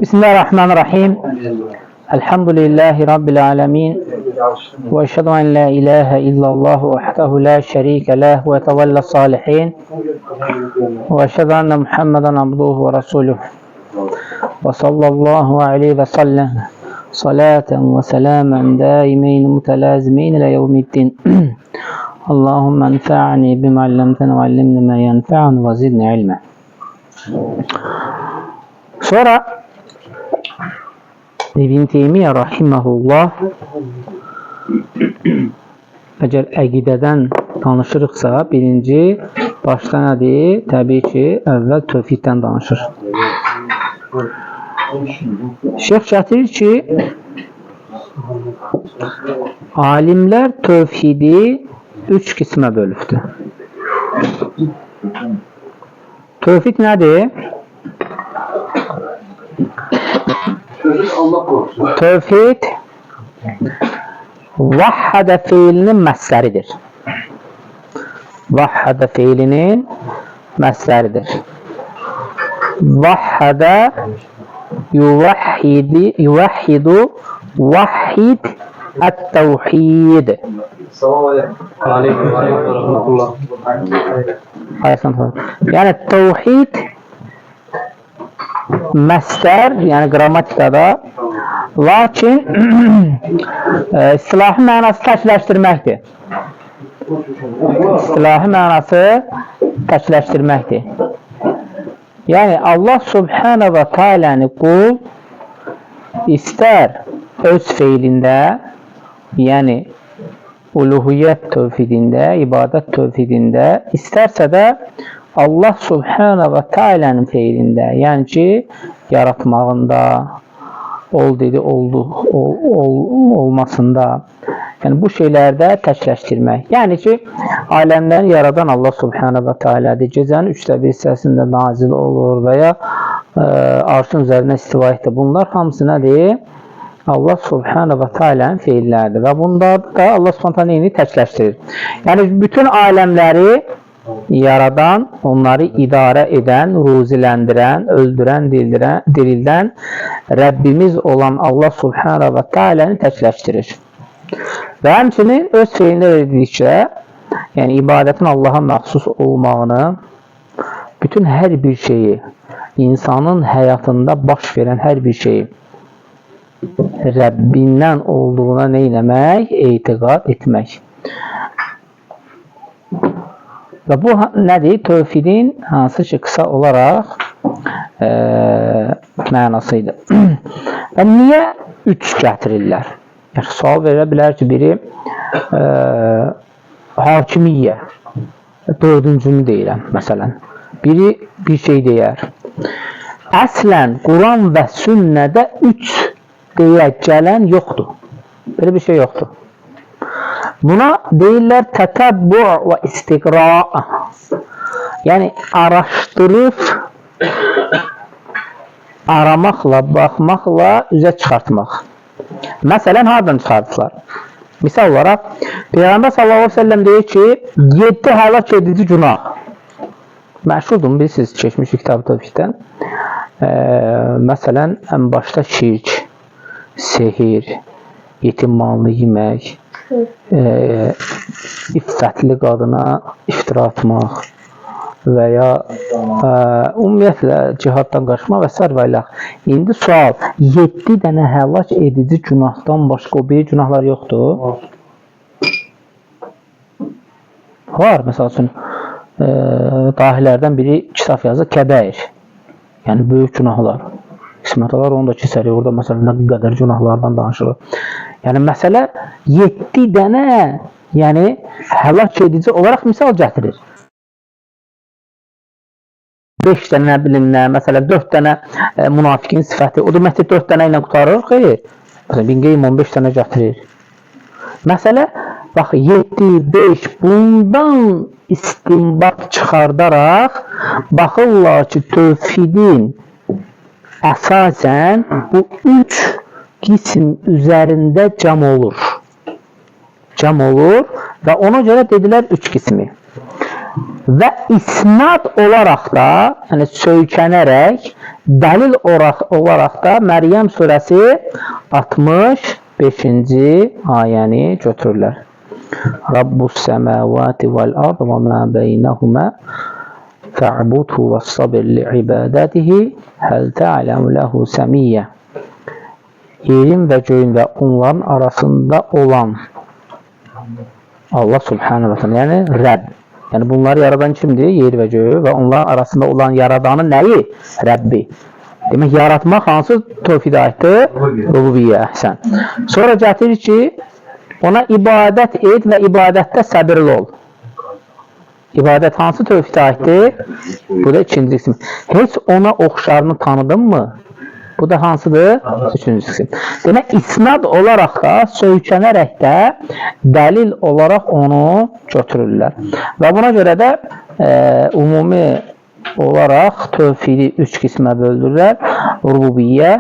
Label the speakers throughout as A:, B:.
A: Bismillahirrahmanirrahim. Elhamdülillahi Rabbil alemin. Ve eşhedü en la ilahe illallah vahdehu la şerike leh ve tevella salihin. Ve eşhedü enne Muhammeden abduhu ve resuluh. Ve sallallahu aleyhi ve sellem. Salaten ve selamen daimeyn mutelazimeyn ile yevmiddin. Allahümme enfa'ni bima allamtena ve allimni ma yenfa'ni ve zidni ilme. Sonra İbn Teymiyyə rahimehullah əgər əqidədən danışırıqsa, birinci başda nədir? Təbii ki, əvvəl tövhiddən danışır. Şeyx gətirir ki, alimlər tövhidi 3 qismə bölübdür. Tövhid nədir? Tövhid vahhada fiilinin məsləridir. Vahhada fiilinin məsləridir. Vahhada yuvahhidu vahhid at-tevhid. Yəni tevhid məsdər, yəni qrammatikada, lakin istilahi mənası təkləşdirməkdir. İstilahi mənası təkləşdirməkdir. Yəni Allah Subhanahu və Teala'nı qul istər öz feilində, yəni uluhiyyət tövhidində, ibadət tövhidində, istərsə də Allah Subhanahu və Teala'nın feilində, yəni ki, yaratmağında, ol dedi, olmasında, yəni bu şeylərdə təkləşdirmək. Yəni ki, aləmləri yaradan Allah Subhanahu və Teala'dır. Gecənin 1/3 hissəsində nazil olur və ya arşın üzərində istiva etdi. Bunlar hamısı nədir? Allah Subhanahu və Teala'nın feilləridir və bunda da Allah Subhanahu və Teala təkləşdirir. Yəni bütün aləmləri yaradan, onları idarə edən, ruziləndirən, öldürən, dirildən Rəbbimiz olan Allah Subhanahu və Teala'nı təkləşdirir. Və həmçinin öz feilində dedikcə, yəni ibadətin Allaha məxsus olmağını, bütün hər bir şeyi, insanın həyatında baş verən hər bir şeyi Rəbbindən olduğuna neyləmək? Etiqad etmək. Və bu nədir? Tövhidin hansı ki, qısa olaraq mənasıydı. Və niyə 3 gətirirlər? Yəni, sual verə bilər ki, biri hakimiyyə, 4-cünü deyirəm, məsələn. Biri bir şey deyər. Əslən, Quran və sünnədə 3 deyə gələn yoxdur. Belə bir şey yoxdur. Buna deyirlər tətəbbu və istiqra. Yəni, araşdırıb, aramaqla, baxmaqla üzə çıxartmaq. Məsələn, haradan çıxartdılar? Misal olaraq, Peyğəmbər sallallahu aleyhi ve sellem deyir ki, 7 həlak edici günah. Məşhurdur, bilirsiniz, keçmiş kitab tövhiddən. Məsələn, ən başda şirk, sehir, yetim malını yemək, iffətli qadına iftira atmaq və ya ümumiyyətlə cihaddan qaçmaq və s. və ilə. İndi sual, 7 dənə həlak edici günahdan başqa o bir günahlar yoxdur? Var, məsəl üçün, dahilərdən biri kitab yazır, kəbəir, yəni böyük günahlar. İsmətələr onu da keçərik, orada məsələn nə qədər günahlardan danışılır. Yəni məsələ 7 dənə, yəni həlak edici olaraq misal gətirir. 5 dənə nə bilim nə, məsələn 4 dənə münafiqin sifəti, o da məhz 4 dənə ilə qutarır, xeyr. Məsələn, bin qeym 15 dənə gətirir. Məsələ, bax 7, 5, bundan istinbat çıxardaraq, baxırlar ki, tövhidin əsasən bu 3 qism üzərində cəm olur. Cəm olur və ona görə dedilər 3 qismi. və isnad olaraq da, yəni söykənərək, dəlil olaraq da Məryəm surəsi 65-ci ayəni götürürlər. Rabbus səməvati vəl-ard və mə beynəhumə fə'budhu vəs-sabir li'ibadatihi həl ta'lamu ləhu səmiyyə. Yerin və göyün və onların arasında olan Allah subhanahu wa ta'ala, yəni Rəbb. Yəni bunları yaradan kimdir? Yer və göyü və onların arasında olan yaradanın nəyi? Rəbbi. Demək, yaratmaq hansı tövhidə aiddir? Rububiyyə, əhsən. Sonra gətirir ki, ona ibadət et və ibadətdə səbirli ol. İbadət hansı tövhidə aiddir? Bu da ikinci qism. Heç ona oxşarını tanıdın mı? Bu da hansıdır? Üçüncü qism. Demək, isnad olaraq da, söykənərək də dəlil olaraq onu götürürlər. Və buna görə də ümumi olaraq tövhidi üç qismə böldürürlər. Rububiyyə,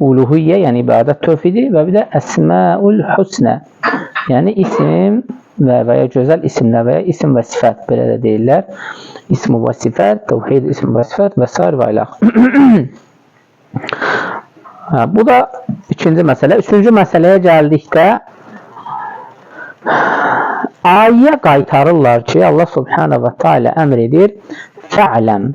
A: uluhiyyə, yəni ibadət tövhidi və bir də əsməul husnə, yəni isim və ya gözəl isimlər və ya isim və sifət, belə də deyirlər. İsm və sifət, tövhid, ism və sifət və s. və iləx. Bu da ikinci məsələ. Üçüncü məsələyə gəldikdə ayəyə qaytarırlar ki, Allah subhanahu wa ta'ala əmr edir, fə'ləm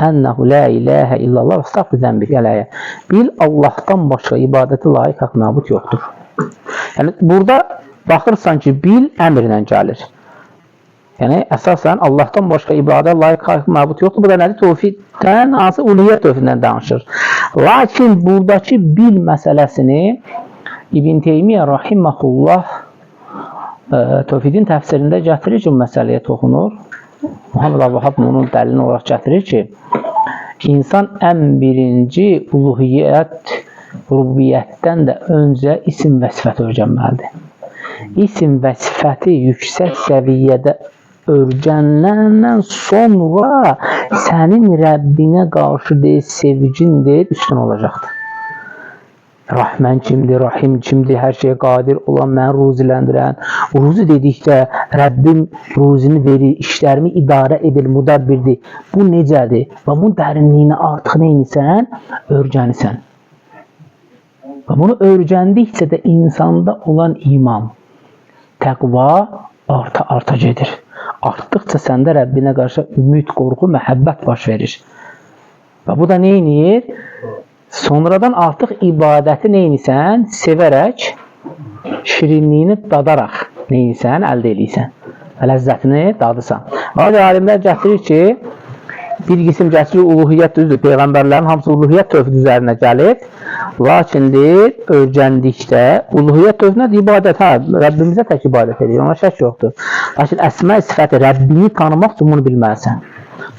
A: ənəhu la iləhə illallah və stəğfir zənbik ələyə. Bil, Allahdan başqa ibadəti layiq haqq məbud yoxdur. Yəni, burada baxırsan ki, bil əmrlə gəlir. Yəni, əsasən Allahdan başqa ibadət layiq haqq məbud yoxdur. Bu da nədir? Tövhiddən, hansı uluhiyyət tövhidindən danışır. Lakin buradakı bil məsələsini İbn Teymiyyə rahiməhullah tövhidin təfsirində gətirir ki, məsələyə toxunur. Muhammed Əl-Vahhab bunun dəlilini olaraq gətirir ki, insan ən birinci uluhiyyət, rububiyyətdən də öncə isim və sifəti öyrənməlidir. İsim və sifəti yüksək səviyyədə öyrənəndən sonra sənin Rəbbinə qarşı deyil, sevgin deyil, üstün olacaqdır. Rahmən kimdir, Rahim kimdir, hər şeyə qadir olan, mən ruziləndirən. Ruzi dedikdə Rəbbim ruzini verir, işlərimi idarə edir, müdabbirdir. Bu necədir? Və bunun dərinliyini artıq neynisən? Öyrənirsən. Və bunu öyrəndikcə də insanda olan iman, təqva arta gedir. Artdıqca səndə Rəbbinə qarşı ümid, qorxu, məhəbbət baş verir. Və bu da neynir? Sonradan artıq ibadəti neynisən? Sevərək, şirinliyini dadaraq neynisən? Əldə edirsən. Və ləzzətini dadırsan. Ancaq alimlər gətirir ki, bir qisim gətirir uluhiyyət düzdür. Peyğəmbərlərin hamısı uluhiyyət tövhid üzərinə gəlir. Lakin deyir, öyrəndikdə uluhiyyət tövhidinə ibadət, Rəbbimizə tək ibadət edir, ona şək yoxdur. Lakin əsmə sifəti Rəbbini tanımaq üçün bunu bilməlisən.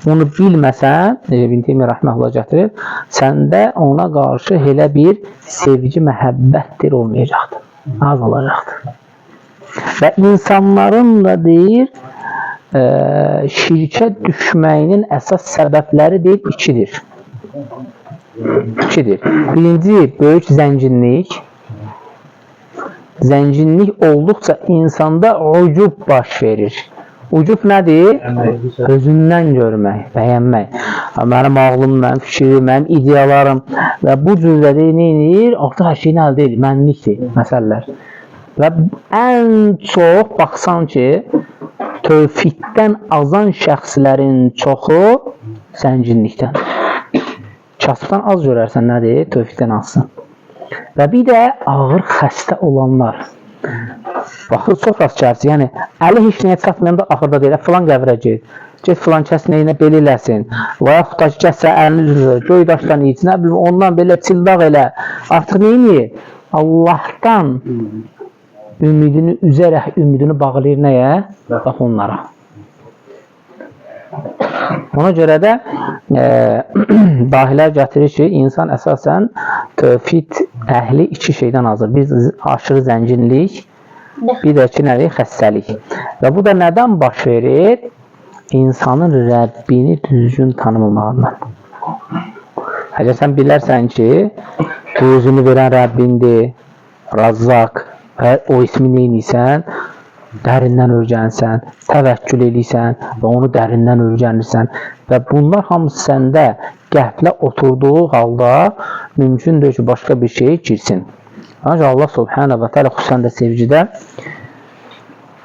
A: Bunu bilməsən, İbn Teymiyyə rahmehullah gətirir, səndə ona qarşı elə bir sevgi, məhəbbətdir olmayacaqdır. Az olacaqdır. Və insanların da deyir, şirkə düşməyinin əsas səbəbləri deyib ikidir. Birinci, böyük zənginlik. Zənginlik olduqca insanda ucub baş verir. Ucub nədir? Özündən görmək, bəyənmək. Mənim ağlım, mənim fikrim, mənim ideyalarım və bu cürdə neyinir? Artıq hər şeyini əldə edir, mənlikdir məsələlər. Və ən çox baxsan ki, tövhiddən azan şəxslərin çoxu zənginlikdən. Kasıbdan az görərsən nədir? Tövhiddən azsın. Və bir də ağır xəstə olanlar. Baxır, çox rast gəlsin. Yəni, əli heç nəyə çatmayanda axırda deyir, filan qəvrə get. Get filan kəs neyinə belə eləsin. Və yaxud da ki, kəssə əlini üzrə, göy daşdan iç, nə bilim, ondan belə çildaq elə. Artıq neyini? Allahdan ümidini üzərək, ümidini bağlayır nəyə? Bax onlara. Ona görə də dahilər gətirir ki, insan əsasən tövhid əhli iki şeydən azır. Bir aşırı zənginlik, bir də ki, nədir? Xəstəlik. Və bu da nədən baş verir? İnsanın Rəbbini düzgün tanımamağından. Əgər sən bilərsən ki, özünü verən Rəbbindir, Razzaq, o ismi neyiniysən, dərindən öyrənsən, təvəkkül edirsən və onu dərindən öyrənirsən və bunlar hamısı səndə qəflə oturduğu halda mümkündür ki, başqa bir şey girsin. Ancaq Allah Subhanahu wa Ta'ala xüsusən də sevgidə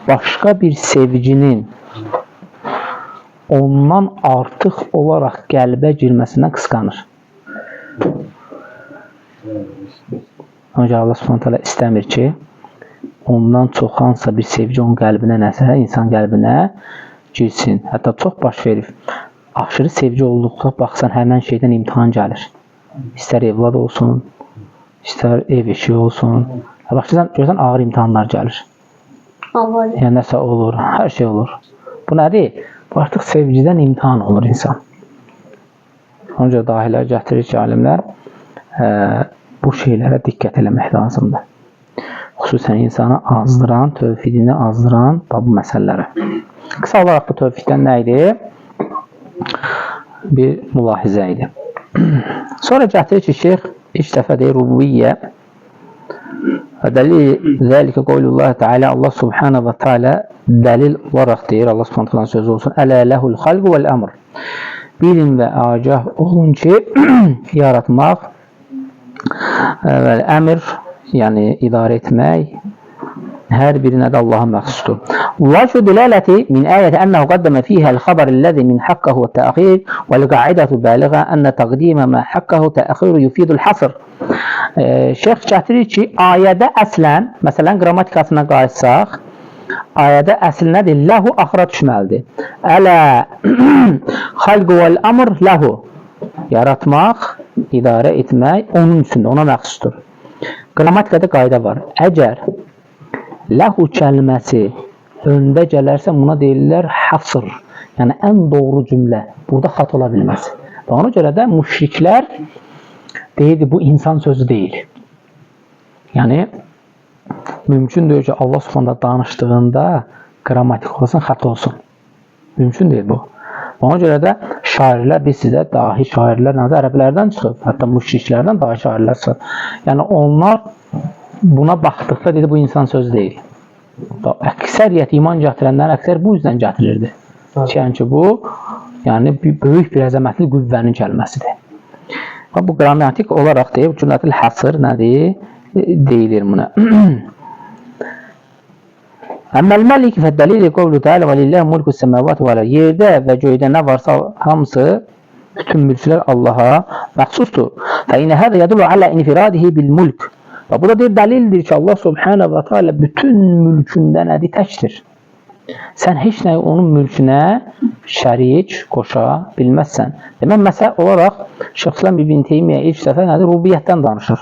A: başqa bir sevginin ondan artıq olaraq qəlbə girməsindən qısqanır. Ancaq Allah Subhanahu wa Ta'ala istəmir ki, ondan çox hansısa bir sevgi onun qəlbinə nəsə, insan qəlbinə girsin. Hətta çox baş verir. Aşırı sevgi olduqda baxsan, həmən şeydən imtihan gəlir. İstər evlad olsun, istər ev işi olsun. Baxırsan, görsən, ağır imtihanlar gəlir. Yəni, nəsə olur, hər şey olur. Bu nədir? Bu artıq sevgidən imtihan olur insan. Ancaq dahilər gətirir ki, alimlər, bu şeylərə diqqət eləmək lazımdır. Xüsusən insanı azdıran, tövhidini azdıran bu məsələlərə. Qısa olaraq bu tövhiddən nə idi? Bir mülahizə idi. Sonra gətirir ki, şeyx ilk dəfə deyir, rububiyyə. Dəlil zəlikə qovlullah Teala, Allah Subhanahu wa Ta'ala dəlil olaraq deyir, Allah Subhanahu wa Ta'ala sözü olsun, Ələ ləhul xalq vəl-əmr. Bilin və agah olun ki, yaratmaq vəl-əmr, yəni idarə etmək, hər birinə də Allah'a məxsusdur. Vəcu dilaləti min ayəti ənəhu qaddəmə fiyhə l-xəbər-ləzi min haqqəhu təəxir vəl-qaidətu bəliğə ənə təqdimə mə haqqəhu təəxiru yufidul hasr. Şeyx gətirir ki, ayədə əslən, məsələn, qrammatikasına qayıtsaq, ayədə əsl nədir? Ləhu axıra düşməlidir. Ələ xalqu vəl-əmr ləhu. Yaratmaq, idarə etmək onun üçündür, ona məxsusdur. Qrammatikada qayda var. Əgər ləhu kəlməsi öndə gələrsə, buna deyirlər hasr. Yəni, ən doğru cümlə. Burada xat ola bilməz. Və ona görə də müşriklər deyirdi, bu insan sözü deyil. Yəni, mümkündür ki, Allah Subhanahu danışdığında qrammatik olsun, xat olsun. Mümkün deyil bu. Ona görə də şairlər, biz sizə dahi şairlər nəzə ərəblərdən çıxıb, hətta müşriklərdən dahi şairlər çıxıb. Yəni, onlar buna baxdıqda dedi, bu insan sözü deyil. Əksəriyyət iman gətirənlərin əksər bu yüzdən gətirirdi. Yəni ki, bu, yəni, böyük bir əzəmətli qüvvənin kəlməsidir. Bu qrammatik olaraq deyib, cümlətil hasır nədir? Deyilir buna. Əmməl məlik fəddəlili qovlu təalə və lilləh mulku səməvat və alə. Yerdə və göydə nə varsa hamısı, bütün mülklər Allaha məxsusdur. Fə inə hədə yədullu alə infiradihi bil mulk. Və bu da bir dəlildir ki, Allah Subhanahu wa Ta'ala bütün mülkündə nədir? Təkdir. Sən heç nəyi onun mülkünə şərik qoşa bilməzsən. Demək, məsələ olaraq Şeyx İslam İbn Teymiyyə ilk dəfə nədir? Rububiyyətdən danışır.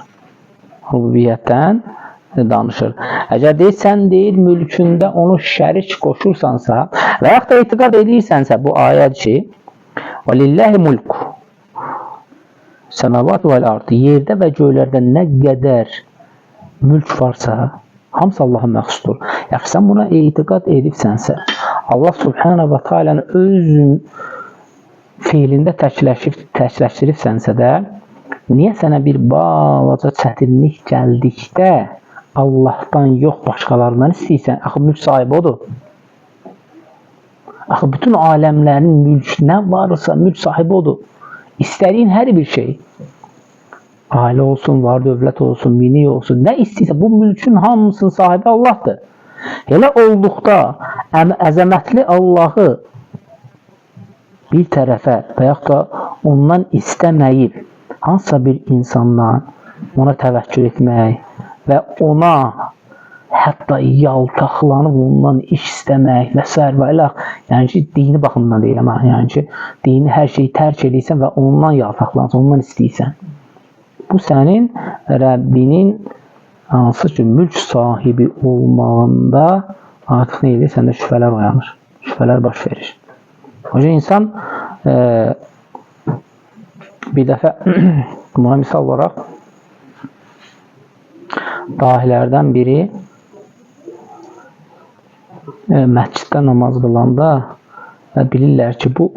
A: Rububiyyətdən danışır. Əgər deyirsən, deyir, mülkündə onu şərik qoşursansa və yaxud da etiqad edirsənsə bu ayət ki, وَلِلَّهِ مُلْكُ Səməvat vəl-ard, yerdə və göylərdə nə qədər mülk varsa, hamısı Allaha məxsusdur. Yəni, sən buna etiqad edibsənsə, Allah Subhanahu wa Ta'ala'nın öz fiilində təkləşdiribsənsə də, niyə sənə bir balaca çətinlik gəldikdə Allahdan yox, başqalarından istəyirsən? Axı, mülk sahibi odur. Axı, bütün aləmlərin mülk nə varsa, mülk sahibi odur. İstədiyin hər bir şey, ailə olsun, var dövlət olsun, minik olsun, nə istəyirsə, bu mülkün hamısının sahibi Allahdır. Elə olduqda, əzəmətli Allahı bir tərəfə və yaxud da ondan istəməyib, hansısa bir insandan ona təvəkkül etmək və ona hətta yaltaqlanıb ondan iş istəmək və s. və ilə, yəni ki, dini baxımdan deyiləm, yəni ki, dini hər şeyi tərk edirsən və ondan yaltaqlansan, ondan istəyirsən. Bu sənin Rəbbinin hansı ki, mülk sahibi olmağında artıq nə edir? Səndə şübhələr oyanır, şübhələr baş verir. O yüzden insan bir dəfə buna misal olaraq dahilərdən biri məsciddə namaz qılanda bilirlər ki, bu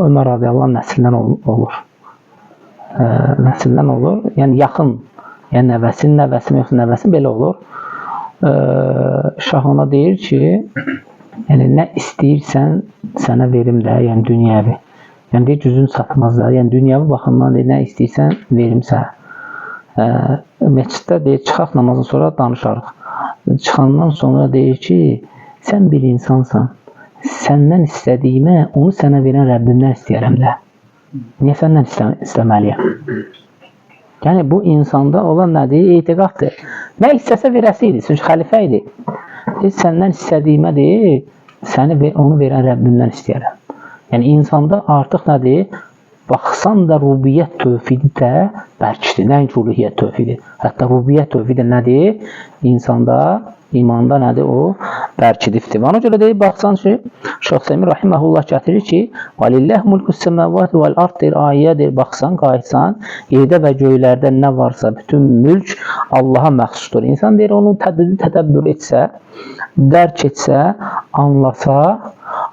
A: Ömər radiyallahu nəslindən olur. Nəslindən olur, yəni yaxın, yəni nəvəsinin nəvəsi, yoxsa nəvəsi belə olur. şah ona deyir ki, yəni nə istəyirsən sənə verim də, yəni dünyəvi. Yəni deyir, düzün satmazlar. Yəni dünyəvi baxımdan deyir, nə istəyirsən verim sənə. Məsciddə deyir, çıxaq namazdan sonra danışarıq. Çıxandan sonra deyir ki, sən bir insansan. Səndən istədiyimə, onu sənə verən Rəbbimdən istəyərəm də. Niyə səndən istəməliyəm? Yəni, bu insanda olan nədir? Etiqaddır. Nə istəsə verəsi idi, çünki xəlifə idi. Səndən istədiyimə deyir, onu verən Rəbbimdən istəyərəm. Yəni, insanda artıq nədir? Baxsan da rubiyyət tövhidi də bərkdir. Nəinki uluhiyyət tövhidi. Hətta rubiyyət tövhidi nədir? İnsanda, imanda nədir o? Bərkidifdir. Ona görə deyib, baxsan ki, Şeyx Səmir Rahiməhullah gətirir ki, وَلِلَّهِ مُلْكُ السَّمَاوَاتِ وَالْأَرْضِ ayədir. Baxsan, qayıtsan, yerdə və göylərdə nə varsa, bütün mülk Allaha məxsusdur. İnsan deyir, onu tədəbbür etsə, dərk etsə, anlasa,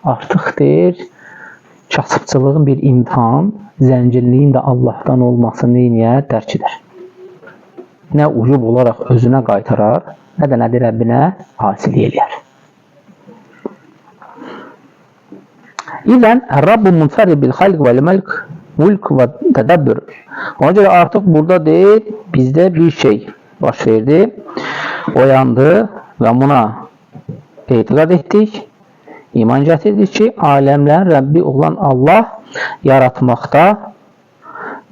A: artıq deyir, kasıbçılığın bir imtihan, zəncirliyin də Allahdan olması neyniyə dərk edir. Nə ucub olaraq özünə qaytarar, nə də nədir Rəbbinə hasil eləyər. İzən, Rabbu munfərid bil xalq və mülk və tədəbbür. Ona görə artıq burada deyil, bizdə bir şey baş verdi, oyandı və buna etiqad etdik, iman gətirdik ki, aləmlərin Rəbbi olan Allah yaratmaqda,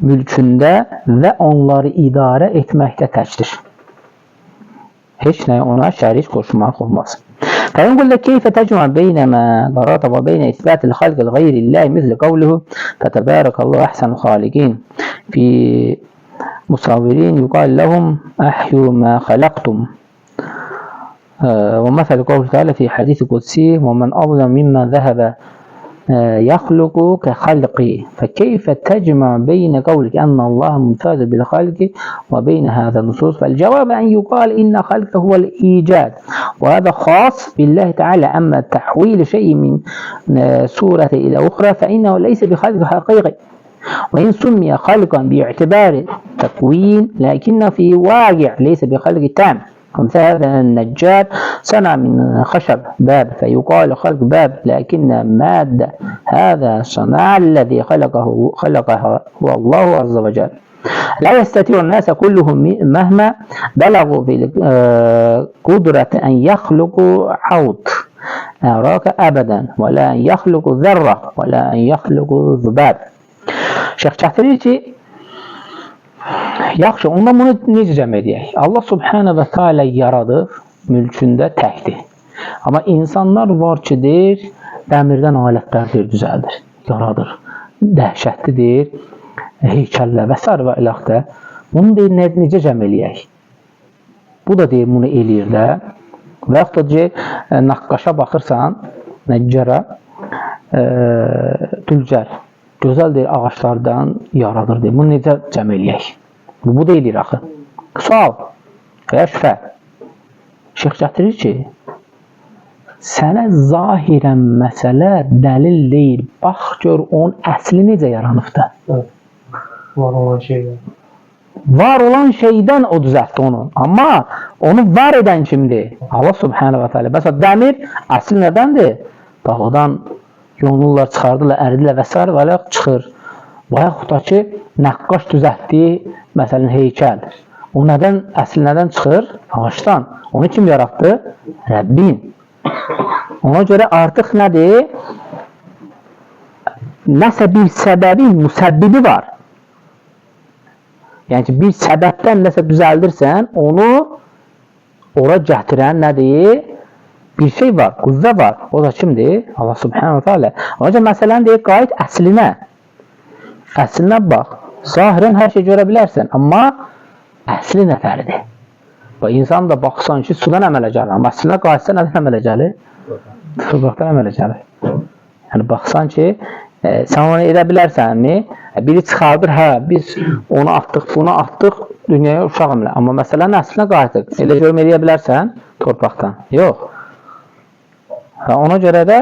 A: mülkündə və onları idarə etməkdə təkdir. Heç nəyə ona şərik qoşmaq olmaz. فينقل لك كيف تجمع بين ما ضرات وبين إثبات الخلق لغير الله مثل قوله فتبارك الله أحسن الخالقين في مصورين يقال لهم أحيوا ما خلقتم ومثل قوله تعالى في حديث قدسي ومن أظلم مما ذهب يخلق كخلقي فكيف تجمع بين قولك أن الله منفرد بالخلق وبين هذا النصوص فالجواب أن يقال إن خلقه هو الإيجاد وهذا خاص بالله تعالى أما تحويل شيء من صورة إلى أخرى فإنه ليس بخلق حقيقي وإن سمي خلقا باعتبار تكوين لكنه في واقع ليس بخلق تام كمثل هذا النجار صنع من خشب باب فيقال خلق باب لكن مادة هذا صنع الذي خلقه هو الله عز وجل لا يستطيع الناس كلهم مهما بلغوا في قدرة أن يخلقوا حوض أراك أبدا ولا أن يخلقوا ذرة ولا أن يخلقوا ذباب Şeyx gətirir ki, yaxşı, ondan bunu necə cəm edək? Allah Subhanahu və Teala yaradıb, mülkündə təkdir. Amma insanlar var ki, deyir, dəmirdən alətlər düzəldir, yaradır, dəhşətlidir, heykəllə və s. və ilaxdə. Bunu deyir, necə cəm eləyək? Bu da deyir, bunu eləyir də. Və yaxud da deyir, naqqaşa baxırsan, nəccara, tülcər. Gözəl deyir, ağaçlardan yaradır deyir. Bunu necə cəm eləyək? Bu da eləyir axı. Sual və ya şübhə. Şeyx gətirir ki, sənə zahirən məsələ dəlil deyil. Bax, gör, onun əsli necə yaranıbdır?
B: Var olan şeydən.
A: Var olan şeydən o düzəltdi onu. Amma onu var edən kimdir? Allah Subhanahu wa Ta'ala. Məsələn, dəmir əsli nədəndir? Dağdan yonurlar, çıxardırlar, əridirlər və s. və yaxud çıxır. Və yaxud da ki, nəqqaş düzəltdiyi, məsələn, heykəl. O əsli nədən çıxır? Ağaçdan. Onu kim yaratdı? Rəbbin. Ona görə artıq nədir? Nəsə bir səbəbin müsəbbibi var. Yəni ki, bir səbəbdən nəsə düzəldirsən, onu ora gətirən nədir? Bir şey var, qüvvə var. O da kimdir? Allah Subhanahu wa Ta'ala. Ancaq məsələn deyir, qayıt əslinə. Əslinə bax. Zahirən hər şey görə bilərsən, amma əsli nətəridir? Və insan da baxsan ki, sudan əmələ gəlir. Amma əslinə qayıtsa nədən əmələ gəlir? Torpaqdan əmələ gəlir. Yəni baxsan ki, sən onu edə bilərsənmi? Biri çıxardır, hə, biz onu atdıq, bunu atdıq, dünyaya uşaq əmələ. Amma məsələn əslinə qayıtıq. Elə görüm edə bilərsən torpaqdan. Yox. Ona görə də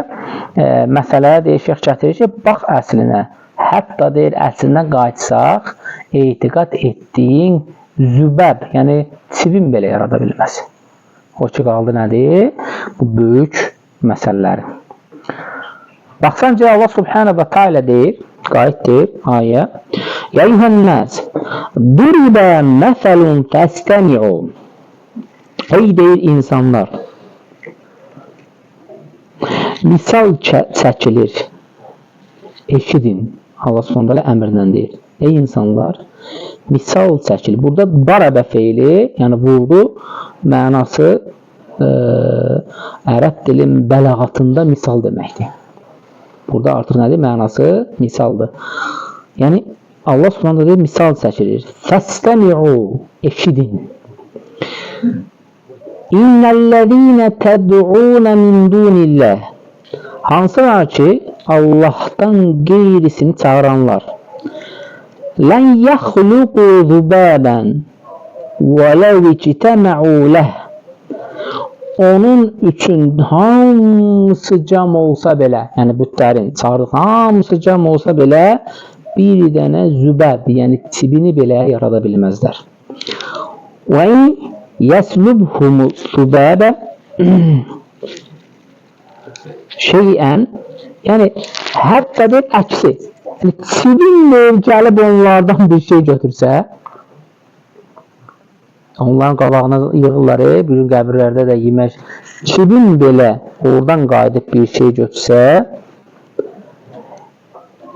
A: məsələyə deyir, Şeyx gətirir ki, bax əslinə, hətta deyir, əslinə qayıtsaq, etiqad etdiyin zübəb, yəni çivin belə yarada bilməz. O ki qaldı nədir? Bu böyük məsələləri. Baxsanca Allah subhanahu wa ta'ala deyir, qayıt deyir ayə. Ya eyyuhən-nas, duriba məsalun fəstəmi'u. Ey deyir insanlar, misal çəkilir, eşidin. Allah subhanahu əmrlə deyir. Ey insanlar, misal çəkilir. Burada darabə feili, yəni vurdu, mənası ərəb dilin bəlağatında misal deməkdir. Burada artıq nədir? Mənası misaldır. Yəni Allah subhanahu deyir, misal çəkilir. Fəstəmi'u, eşidin. İnnellezîne ted'ûne min dûnillah. Hansılar ki Allah'tan qeyrisini çağıranlar. Lən yəxluqu zubabən və ləv ictəmə'u ləh. Onun üçün hamısı cəm olsa belə, yəni bütlərin çağırdığı hamısı cəm olsa belə bir dənə zübəb, yəni tibini belə yarada bilməzlər. Və yəslubhumu zübəbə şeyən, yəni hətta bir əksi, yəni tibinlə gəlib onlardan bir şey götürsə, onların qabağına yığırlar, bir gün qəbirlərdə də yemək, tibin belə oradan qayıdıb bir şey götürsə,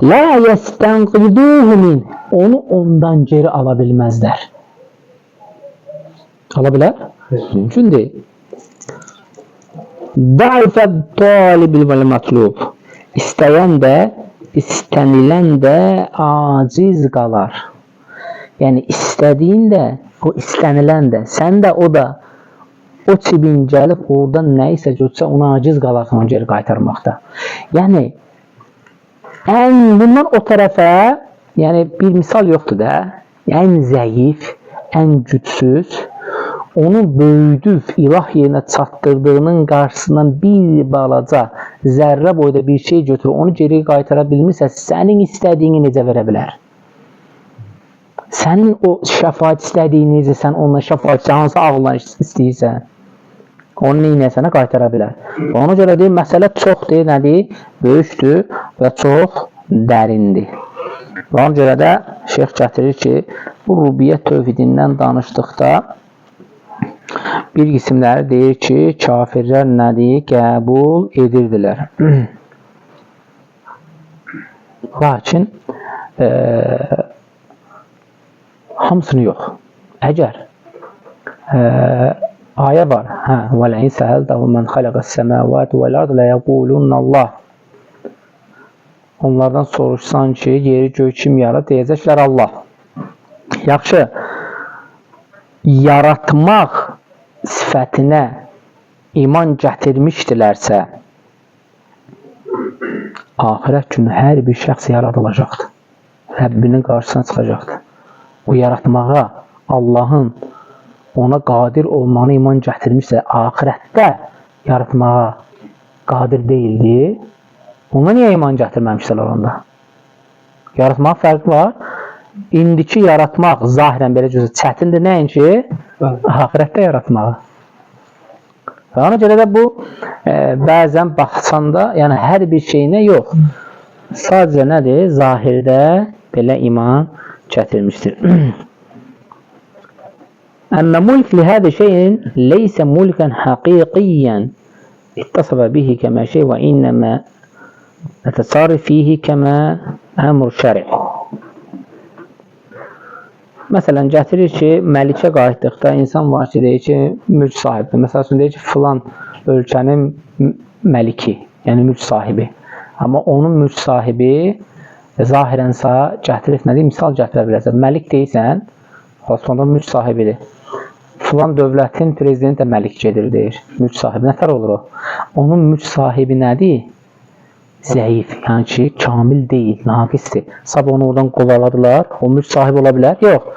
A: la yəstənqiduhu min, onu ondan geri ala bilməzlər. Ala bilər? Mümkün deyil. Da'ifət talibil vəl mətlub. İstəyən də, istənilən də aciz qalar. Yəni istədiyin də, o istənilən də, sən də o da, o cibin gəlib oradan nə isə götürsə, ona aciz qalarsan onu geri qaytarmaqda. Yəni, bundan o tərəfə, yəni bir misal yoxdur da, ən zəif, ən gücsüz, onu böyüdüb ilah yerinə çatdırdığının qarşısından bir balaca zərrə boyda bir şey götürür, onu geri qaytara bilmirsə, sənin istədiyini necə verə bilər? Sənin o şəfaət istədiyini necə, sən onunla şəfaət, hansı ağla istəyirsən, onu neynəsənə qaytara bilər. Ona görə deyir, məsələ çoxdur, nədir? Böyükdür və çox dərindir. Ona görə də şeyx gətirir ki, bu rubiyyət tövhidindən danışdıqda bir qismləri deyir ki, kafirlər nədir? Qəbul edirdilər. Lakin hamısını yox. Əgər ayə var, وَلَئِنْ سَأَلْتَهُمْ مَنْ خَلَقَ السَّمَاوَاتِ وَالْأَرْضَ لَيَقُولُنَّ اللَّهُ. Onlardan soruşsan ki, yeri göy kim yarat? Deyəcəklər Allah. Yaxşı, yaratmaq sifətinə iman gətirmişdilərsə, axirət günü hər bir şəxs yaradılacaqdır. Rəbbinin qarşısına çıxacaqdır. O yaratmağa, Allahın ona qadir olmanı iman gətirmişsə, axirətdə yaratmağa qadir deyildi. Ona niyə iman gətirməmişsələr onda? Yaratmaq fərqi var. İndiki yaratmaq zahirən belə cüzə çətindir, nəinki? Axirətdə yaratmağı. Və ona görə də bu bəzən baxsanda, yəni hər bir şeyinə yox. Sadəcə nədir? Zahirdə belə iman gətirmişdir. Əmmə mulk lihədə şeyin leysə mulkən həqiqiyyən ittasabə bihi kəmə şey və innəmə nətəsarif fihi kəmə əmr şəri. Məsələn, gətirir ki, məlikə qayıtdıqda insan var ki, deyir ki, mülk sahibi. Məsəl üçün, deyir ki, filan ölkənin məliki, yəni mülk sahibi. Amma onun mülk sahibi zahirənsə gətirib nədir? Misal gətirə bilərsən. Məlik deyirsən, sonunda mülk sahibidir. Filan dövlətin prezidenti də məlik gedir, deyir. Mülk sahibi. Nətər olur o? Onun mülk sahibi nədir? Zəif, yəni ki, kamil deyil, naqisdir. Sabah onu oradan qovaladılar, o mülk sahibi ola bilər? Yox.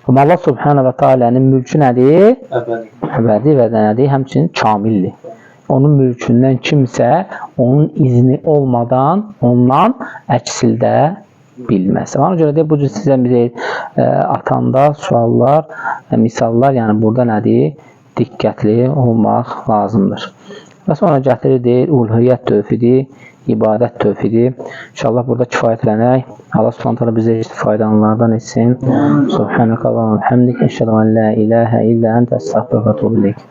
A: Amma Allah subhanahu wa ta'alənin mülkü nədir? Əbədi və nədir? Həmçinin kamildir. Onun mülkündən kimsə onun izni olmadan ondan əksildə bilməz. Ona görə də bu cür sizə atanda suallar, misallar, yəni burada nədir? diqqətli olmaq lazımdır. Və sonra gətirir, deyir, uluhiyyət tövhidi, ibadət tövhidi. İnşallah burada kifayətlənək. Allah Subhanahu taala bizə faydalananlardan etsin. Subhanakallahumma və bihamdik, əşhədu an la ilahə illə əntə, əstəğfiruka və etûbü ileyk.